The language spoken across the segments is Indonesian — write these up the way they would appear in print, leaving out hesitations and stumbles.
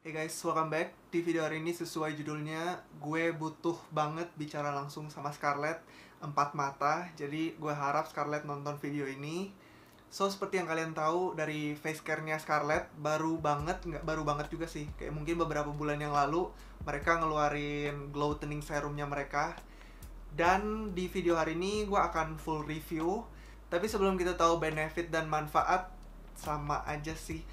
Hey guys, welcome back. Di video hari ini sesuai judulnya, gue butuh banget bicara langsung sama Scarlett empat mata. Jadi gue harap Scarlett nonton video ini. So, seperti yang kalian tahu dari face care-nya Scarlett, nggak baru banget juga sih. Kayak mungkin beberapa bulan yang lalu, mereka ngeluarin glow toning serumnya mereka. Dan di video hari ini gue akan full review. Tapi sebelum kita tahu benefit dan manfaat, sama aja sih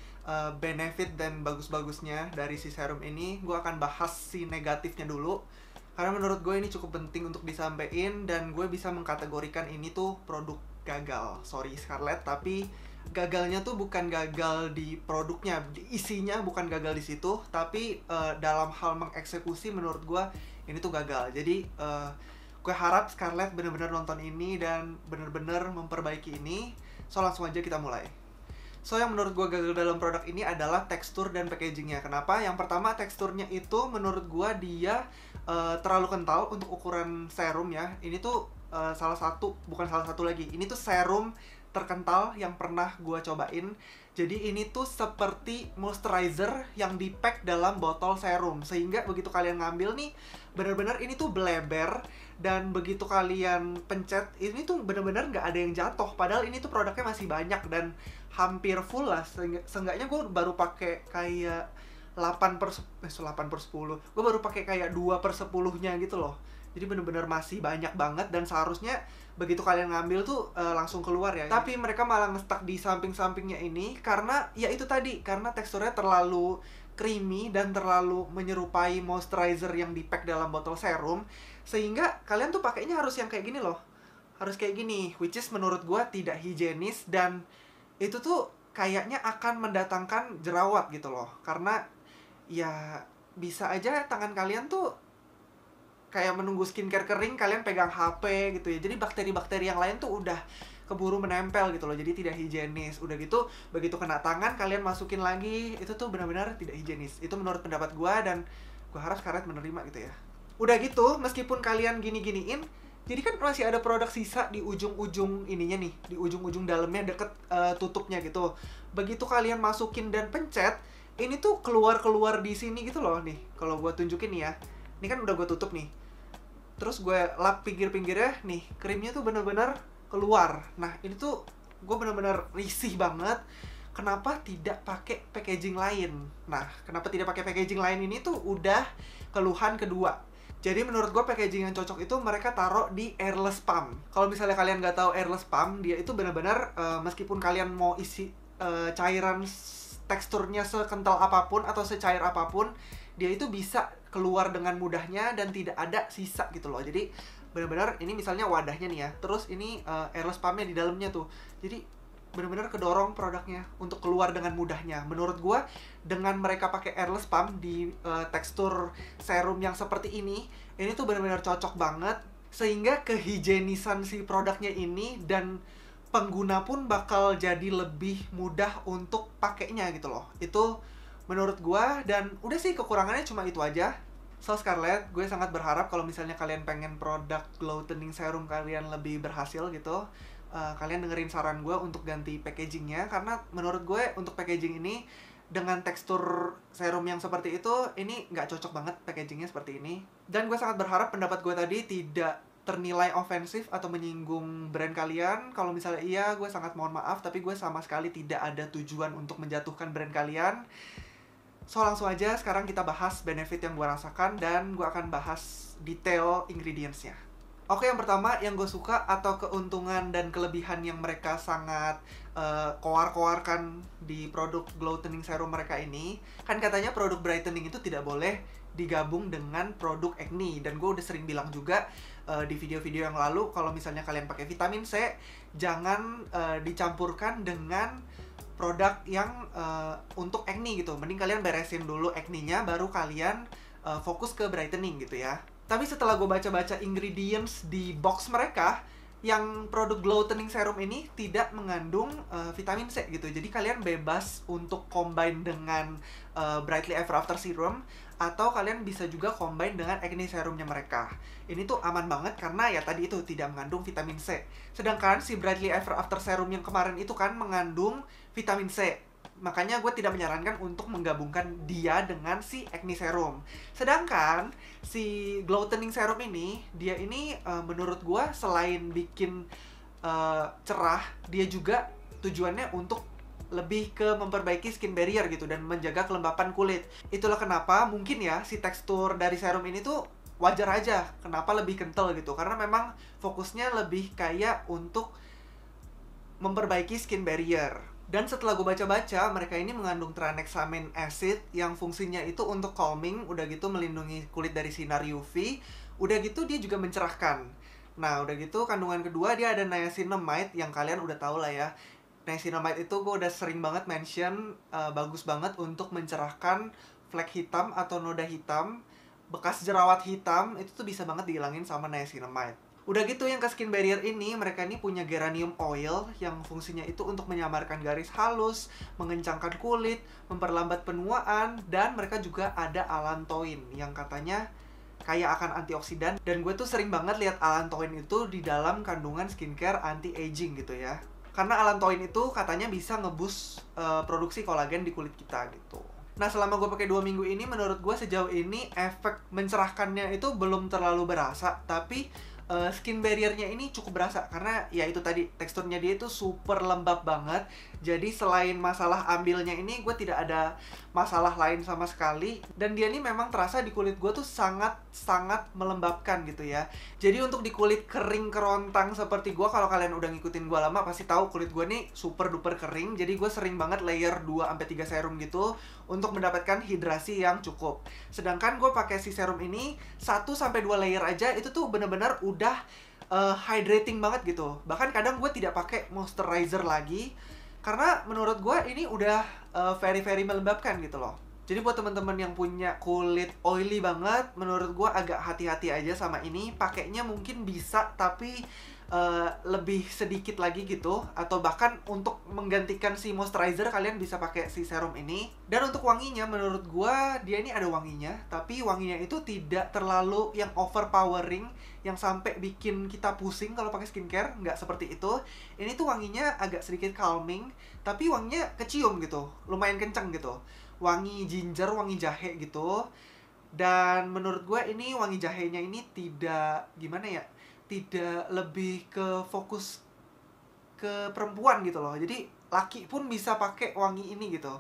benefit dan bagus-bagusnya dari si serum ini, gue akan bahas si negatifnya dulu. Karena menurut gue ini cukup penting untuk disampaikan dan gue bisa mengkategorikan ini tuh produk gagal. Sorry Scarlett, tapi gagalnya tuh bukan gagal di produknya, di isinya bukan gagal di situ, tapi dalam hal mengeksekusi menurut gue ini tuh gagal. Jadi gue harap Scarlett bener-bener nonton ini dan bener-bener memperbaiki ini. So langsung aja kita mulai. So, yang menurut gue gagal dalam produk ini adalah tekstur dan packagingnya. Kenapa? Yang pertama, teksturnya itu menurut gue dia terlalu kental untuk ukuran serum ya. Ini tuh bukan salah satu lagi. Ini tuh serum terkental yang pernah gue cobain. Jadi ini tuh seperti moisturizer yang di-pack dalam botol serum. Sehingga begitu kalian ngambil nih, bener-bener ini tuh bleber. Dan begitu kalian pencet, ini tuh bener-bener nggak ada yang jatuh. Padahal ini tuh produknya masih banyak dan hampir full lah. Seenggaknya gue baru pakai kayak 8/10. Gue baru pakai kayak 2/10-nya gitu loh. Jadi bener-bener masih banyak banget dan seharusnya begitu kalian ngambil tuh langsung keluar ya. Tapi mereka malah nge-stuck di samping-sampingnya ini karena ya itu tadi, karena teksturnya terlalu creamy dan terlalu menyerupai moisturizer yang di-pack dalam botol serum, sehingga kalian tuh pakainya harus yang kayak gini loh. Harus kayak gini, which is menurut gue tidak higienis dan itu tuh kayaknya akan mendatangkan jerawat gitu loh. Karena ya bisa aja tangan kalian tuh kayak menunggu skincare kering, kalian pegang HP gitu ya. Jadi bakteri-bakteri yang lain tuh udah keburu menempel gitu loh. Jadi tidak higienis. Udah gitu, begitu kena tangan kalian masukin lagi, itu tuh benar-benar tidak higienis. Itu menurut pendapat gue dan gue harap Scarlett menerima gitu ya. Udah gitu, meskipun kalian gini-giniin, jadi kan masih ada produk sisa di ujung-ujung ininya nih, di ujung-ujung dalamnya deket tutupnya gitu. Begitu kalian masukin dan pencet, ini tuh keluar-keluar di sini gitu loh nih. Kalau gue tunjukin nih ya, ini kan udah gue tutup nih. Terus gue lap pinggir-pinggirnya nih, krimnya tuh bener-bener keluar. Nah ini tuh gue bener-bener risih banget. Kenapa tidak pakai packaging lain? Nah, kenapa tidak pakai packaging lain ini tuh udah keluhan kedua. Jadi menurut gue packaging yang cocok itu mereka taruh di airless pump. Kalau misalnya kalian nggak tahu airless pump, dia itu benar-benar meskipun kalian mau isi cairan teksturnya sekental apapun atau secair apapun, dia itu bisa keluar dengan mudahnya dan tidak ada sisa gitu loh. Jadi benar-benar ini misalnya wadahnya nih ya, terus ini airless pumpnya di dalamnya tuh. Jadi benar-benar kedorong produknya untuk keluar dengan mudahnya. Menurut gue, dengan mereka pakai airless pump di tekstur serum yang seperti ini tuh benar-benar cocok banget. Sehingga kehigienisan si produknya ini dan pengguna pun bakal jadi lebih mudah untuk pakainya gitu loh. Itu menurut gue, dan udah sih kekurangannya cuma itu aja. So Scarlett, gue sangat berharap kalau misalnya kalian pengen produk glow toning serum kalian lebih berhasil gitu, kalian dengerin saran gue untuk ganti packagingnya. Karena menurut gue untuk packaging ini dengan tekstur serum yang seperti itu, ini nggak cocok banget packagingnya seperti ini. Dan gue sangat berharap pendapat gue tadi tidak ternilai ofensif atau menyinggung brand kalian. Kalau misalnya iya, gue sangat mohon maaf, tapi gue sama sekali tidak ada tujuan untuk menjatuhkan brand kalian. So langsung aja sekarang kita bahas benefit yang gue rasakan dan gue akan bahas detail ingredientsnya. Oke, yang pertama yang gue suka atau keuntungan dan kelebihan yang mereka sangat koar-koarkan di produk glow toning serum mereka ini, kan katanya produk brightening itu tidak boleh digabung dengan produk acne. Dan gue udah sering bilang juga di video-video yang lalu, kalau misalnya kalian pakai vitamin C, jangan dicampurkan dengan produk yang untuk acne gitu. Mending kalian beresin dulu acne-nya, baru kalian fokus ke brightening gitu ya. Tapi setelah gue baca-baca ingredients di box mereka, yang produk glow toning serum ini tidak mengandung vitamin C gitu. Jadi kalian bebas untuk combine dengan Brightly Ever After Serum, atau kalian bisa juga combine dengan acne serumnya mereka. Ini tuh aman banget karena ya tadi itu tidak mengandung vitamin C. Sedangkan si Brightly Ever After Serum yang kemarin itu kan mengandung vitamin C. Makanya gue tidak menyarankan untuk menggabungkan dia dengan si acne serum. Sedangkan si Glowtening Serum ini, dia ini menurut gue selain bikin cerah, dia juga tujuannya untuk lebih ke memperbaiki skin barrier gitu dan menjaga kelembapan kulit. Itulah kenapa mungkin ya si tekstur dari serum ini tuh wajar aja kenapa lebih kental gitu, karena memang fokusnya lebih kayak untuk memperbaiki skin barrier. Dan setelah gue baca-baca, mereka ini mengandung tranexamin acid yang fungsinya itu untuk calming, udah gitu melindungi kulit dari sinar UV, udah gitu dia juga mencerahkan. Nah, udah gitu kandungan kedua dia ada niacinamide yang kalian udah tau lah ya. Niacinamide itu gue udah sering banget mention, bagus banget untuk mencerahkan flek hitam atau noda hitam, bekas jerawat hitam, itu tuh bisa banget dihilangin sama niacinamide. Udah gitu yang ke skin barrier ini, mereka ini punya geranium oil yang fungsinya itu untuk menyamarkan garis halus, mengencangkan kulit, memperlambat penuaan, dan mereka juga ada allantoin yang katanya kaya akan antioksidan. Dan gue tuh sering banget lihat allantoin itu di dalam kandungan skincare anti-aging gitu ya. Karena allantoin itu katanya bisa ngeboost produksi kolagen di kulit kita gitu. Nah, selama gue pakai 2 minggu ini, menurut gue sejauh ini efek mencerahkannya itu belum terlalu berasa. Tapi skin barrier-nya ini cukup berasa. Karena ya itu tadi, teksturnya dia itu super lembab banget. Jadi selain masalah ambilnya ini, gue tidak ada masalah lain sama sekali. Dan dia ini memang terasa di kulit gue tuh sangat-sangat melembabkan gitu ya. Jadi untuk di kulit kering kerontang seperti gue, kalau kalian udah ngikutin gue lama pasti tahu kulit gue nih super duper kering. Jadi gue sering banget layer 2-3 serum gitu untuk mendapatkan hidrasi yang cukup. Sedangkan gue pakai si serum ini 1-2 layer aja itu tuh bener-bener udah hydrating banget gitu. Bahkan kadang gue tidak pakai moisturizer lagi karena menurut gue ini udah very melembabkan gitu loh. Jadi buat teman-teman yang punya kulit oily banget, menurut gue agak hati-hati aja sama ini. Pakainya mungkin bisa, tapi lebih sedikit lagi gitu. Atau bahkan untuk menggantikan si moisturizer, kalian bisa pakai si serum ini. Dan untuk wanginya, menurut gue dia ini ada wanginya, tapi wanginya itu tidak terlalu yang overpowering, yang sampai bikin kita pusing kalau pakai skincare. Nggak seperti itu. Ini tuh wanginya agak sedikit calming, tapi wanginya kecium gitu, lumayan kenceng gitu. Wangi ginger, wangi jahe gitu. Dan menurut gue ini wangi jahenya ini tidak, gimana ya, tidak lebih ke fokus ke perempuan gitu loh. Jadi laki pun bisa pakai wangi ini gitu.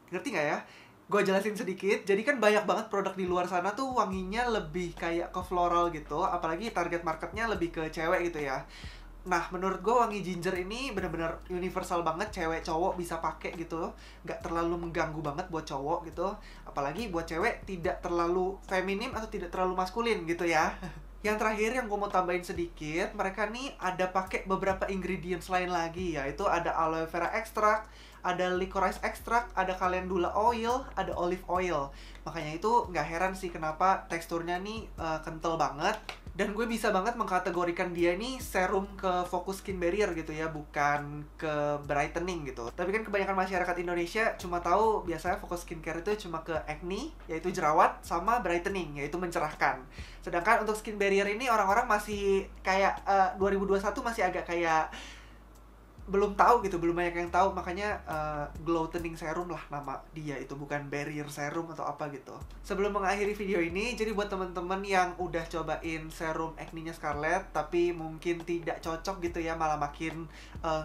Ngerti nggak ya? Gue jelasin sedikit. Jadi kan banyak banget produk di luar sana tuh wanginya lebih kayak ke floral gitu. Apalagi target marketnya lebih ke cewek gitu ya. Nah, menurut gue wangi ginger ini bener-bener universal banget, cewek cowok bisa pakai gitu. Nggak terlalu mengganggu banget buat cowok gitu. Apalagi buat cewek tidak terlalu feminim atau tidak terlalu maskulin gitu ya. Yang terakhir yang gue mau tambahin sedikit, mereka nih ada pakai beberapa ingredients lain lagi, yaitu ada aloe vera extract, ada licorice extract, ada calendula oil, ada olive oil. Makanya itu nggak heran sih kenapa teksturnya nih kental banget. Dan gue bisa banget mengkategorikan dia nih serum ke fokus skin barrier gitu ya, bukan ke brightening gitu. Tapi kan kebanyakan masyarakat Indonesia cuma tahu biasanya fokus skincare itu cuma ke acne, yaitu jerawat, sama brightening, yaitu mencerahkan. Sedangkan untuk skin barrier ini orang-orang masih kayak 2021 masih agak kayak belum tahu gitu, belum banyak yang tahu. Makanya Glowtening Serum lah nama dia, itu bukan barrier serum atau apa gitu. Sebelum mengakhiri video ini, jadi buat temen-temen yang udah cobain serum acne-nya Scarlett tapi mungkin tidak cocok gitu ya, malah makin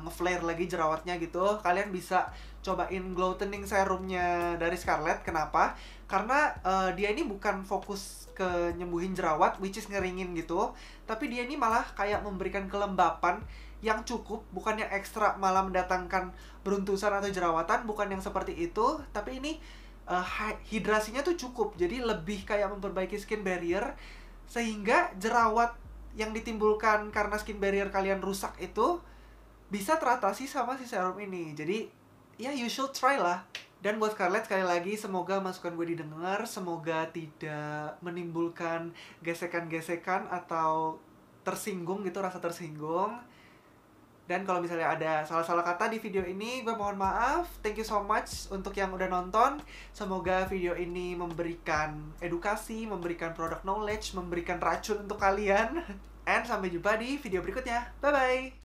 nge-flare lagi jerawatnya gitu, kalian bisa cobain Glowtening Serumnya dari Scarlett. Kenapa? Karena dia ini bukan fokus ke nyembuhin jerawat, which is ngeringin gitu, tapi dia ini malah kayak memberikan kelembapan yang cukup, bukan yang ekstra malah mendatangkan beruntusan atau jerawatan, bukan yang seperti itu. Tapi ini hidrasinya tuh cukup, jadi lebih kayak memperbaiki skin barrier, sehingga jerawat yang ditimbulkan karena skin barrier kalian rusak itu bisa teratasi sama si serum ini. Jadi ya you should try lah. Dan buat Scarlett, sekali lagi semoga masukan gue didengar, semoga tidak menimbulkan gesekan-gesekan atau tersinggung gitu, rasa tersinggung. Dan kalau misalnya ada salah-salah kata di video ini, gue mohon maaf. Thank you so much untuk yang udah nonton. Semoga video ini memberikan edukasi, memberikan product knowledge, memberikan racun untuk kalian. And sampai jumpa di video berikutnya. Bye-bye!